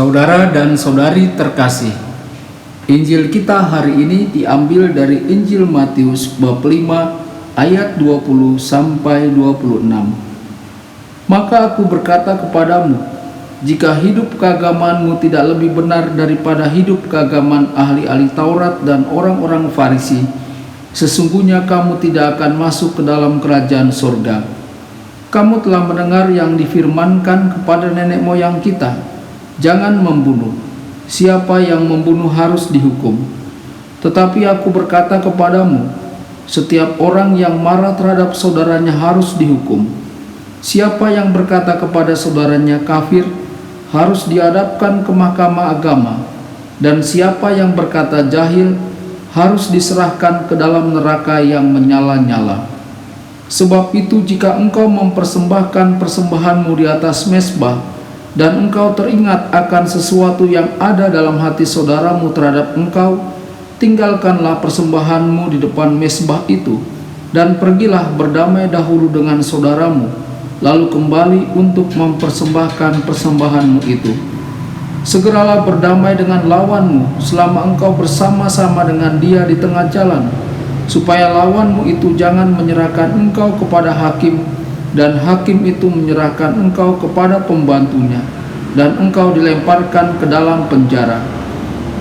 Saudara dan saudari terkasih, Injil kita hari ini diambil dari Injil Matius bab 5 ayat 20 sampai 26. Maka aku berkata kepadamu, jika hidup keagamanmu tidak lebih benar daripada hidup keagaman ahli-ahli Taurat dan orang-orang Farisi, sesungguhnya kamu tidak akan masuk ke dalam kerajaan surga. Kamu telah mendengar yang difirmankan kepada nenek moyang kita, jangan membunuh. Siapa yang membunuh harus dihukum. Tetapi aku berkata kepadamu, setiap orang yang marah terhadap saudaranya harus dihukum. Siapa yang berkata kepada saudaranya kafir, harus dihadapkan ke mahkamah agama. Dan siapa yang berkata jahil, harus diserahkan ke dalam neraka yang menyala-nyala. Sebab itu jika engkau mempersembahkan persembahanmu di atas mezbah, dan engkau teringat akan sesuatu yang ada dalam hati saudaramu terhadap engkau, tinggalkanlah persembahanmu di depan mezbah itu, dan pergilah berdamai dahulu dengan saudaramu, lalu kembali untuk mempersembahkan persembahanmu itu. Segeralah berdamai dengan lawanmu selama engkau bersama-sama dengan dia di tengah jalan, supaya lawanmu itu jangan menyerahkan engkau kepada hakim, dan hakim itu menyerahkan engkau kepada pembantunya, dan engkau dilemparkan ke dalam penjara.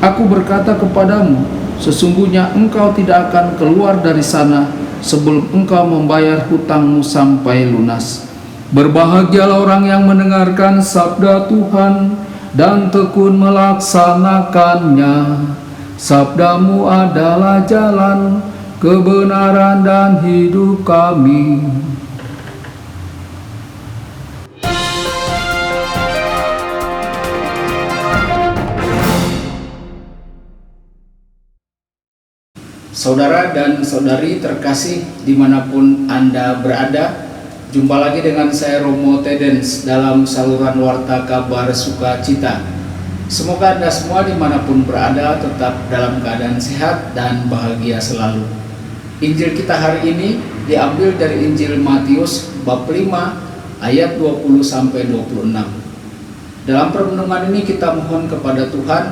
Aku berkata kepadamu, sesungguhnya engkau tidak akan keluar dari sana sebelum engkau membayar hutangmu sampai lunas. Berbahagialah orang yang mendengarkan sabda Tuhan dan tekun melaksanakannya. Sabdamu adalah jalan, kebenaran dan hidup kami. Saudara dan saudari terkasih dimanapun Anda berada, jumpa lagi dengan saya Romo Tedens dalam saluran Warta Kabar Sukacita. Semoga Anda semua dimanapun berada tetap dalam keadaan sehat dan bahagia selalu. Injil kita hari ini diambil dari Injil Matius bab 5 ayat 20 sampai 26. Dalam permenungan ini kita mohon kepada Tuhan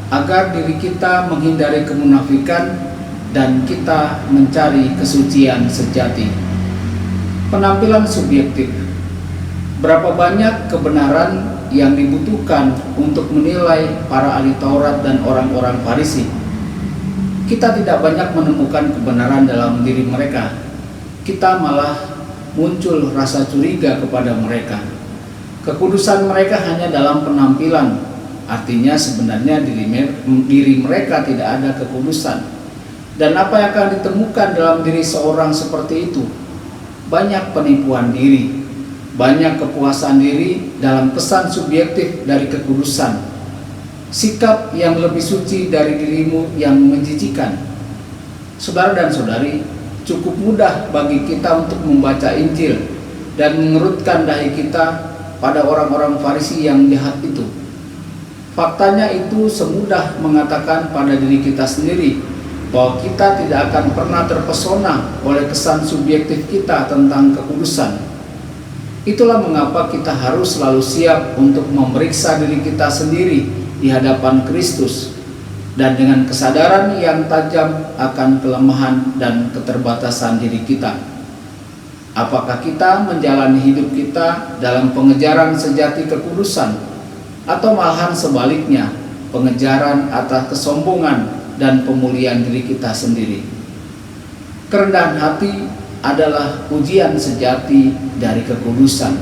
agar diri kita menghindari kemunafikan dan kita mencari kesucian sejati. Penampilan subjektif. Berapa banyak kebenaran yang dibutuhkan untuk menilai para ahli Taurat dan orang-orang Farisi? Kita tidak banyak menemukan kebenaran dalam diri mereka. Kita malah muncul rasa curiga kepada mereka. Kekudusan mereka hanya dalam penampilan. Artinya sebenarnya diri mereka tidak ada kekudusan. Dan apa yang akan ditemukan dalam diri seorang seperti itu? Banyak penipuan diri, banyak kepuasan diri dalam pesan subjektif dari kekudusan, sikap yang lebih suci dari dirimu yang menjijikan. Saudara dan saudari, cukup mudah bagi kita untuk membaca Injil dan mengerutkan dahi kita pada orang-orang Farisi yang jahat itu. Faktanya itu semudah mengatakan pada diri kita sendiri bahwa kita tidak akan pernah terpesona oleh kesan subjektif kita tentang kekudusan. Itulah mengapa kita harus selalu siap untuk memeriksa diri kita sendiri di hadapan Kristus, dan dengan kesadaran yang tajam akan kelemahan dan keterbatasan diri kita. Apakah kita menjalani hidup kita dalam pengejaran sejati kekudusan, atau malahan sebaliknya, pengejaran atas kesombongan dan pemulihan diri kita sendiri? Kerendahan hati adalah ujian sejati dari kekudusan.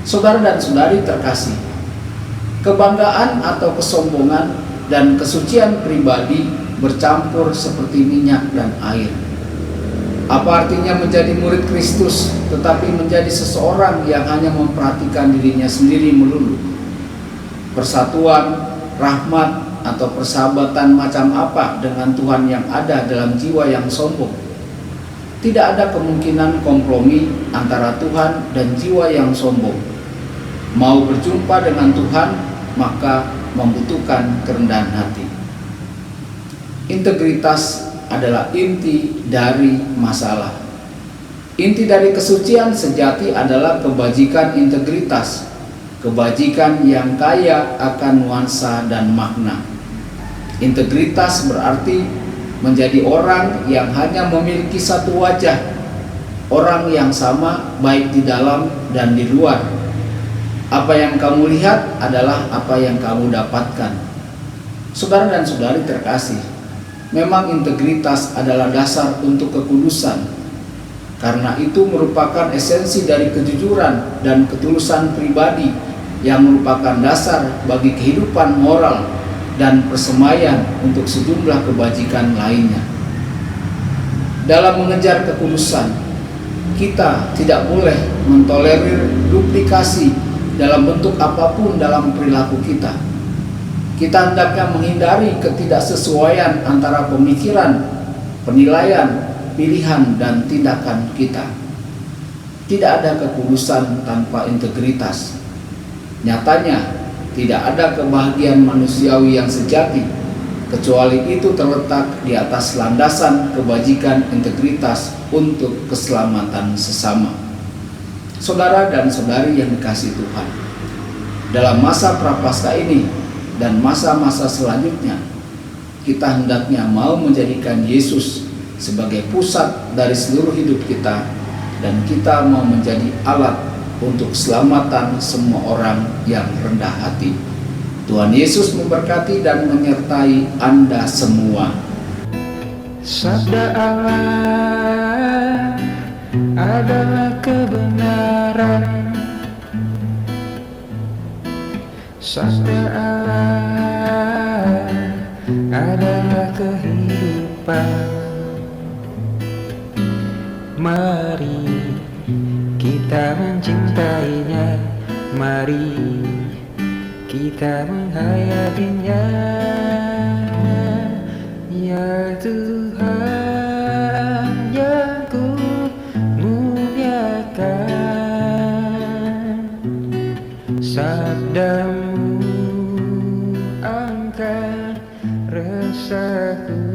Saudara dan saudari terkasih, kebanggaan atau kesombongan dan kesucian pribadi bercampur seperti minyak dan air. Apa artinya menjadi murid Kristus tetapi menjadi seseorang yang hanya memperhatikan dirinya sendiri melulu? Persatuan, rahmat, atau persahabatan macam apa dengan Tuhan yang ada dalam jiwa yang sombong? Tidak ada kemungkinan kompromi antara Tuhan dan jiwa yang sombong. Mau berjumpa dengan Tuhan, maka membutuhkan kerendahan hati. Integritas adalah inti dari masalah. Inti dari kesucian sejati adalah kebajikan integritas. kebajikan yang kaya akan nuansa dan makna. Integritas berarti menjadi orang yang hanya memiliki satu wajah, orang yang sama baik di dalam dan di luar. Apa yang kamu lihat adalah apa yang kamu dapatkan. Saudara dan saudari terkasih, memang integritas adalah dasar untuk kekudusan. Karena itu merupakan esensi dari kejujuran dan ketulusan pribadi yang merupakan dasar bagi kehidupan moral dan persemaian untuk sejumlah kebajikan lainnya. Dalam mengejar kekudusan, kita tidak boleh mentolerir duplikasi dalam bentuk apapun dalam perilaku kita. Kita hendaknya menghindari ketidaksesuaian antara pemikiran, penilaian, pilihan, dan tindakan kita. Tidak ada kekudusan tanpa integritas. Nyatanya, tidak ada kebahagiaan manusiawi yang sejati, kecuali itu terletak di atas landasan kebajikan integritas untuk keselamatan sesama. Saudara dan saudari yang dikasihi Tuhan, dalam masa prapaskah ini dan masa-masa selanjutnya, kita hendaknya mau menjadikan Yesus sebagai pusat dari seluruh hidup kita, dan kita mau menjadi alat untuk keselamatan semua orang yang rendah hati. Tuhan Yesus memberkati dan menyertai Anda semua. Sabda Allah adalah kebenaran. Sabda Allah adalah kehidupan. Mari kita mencintainya, mari kita menghayatinya. Ya Tuhan yang ku muliakan, sabdamu angkat resahku.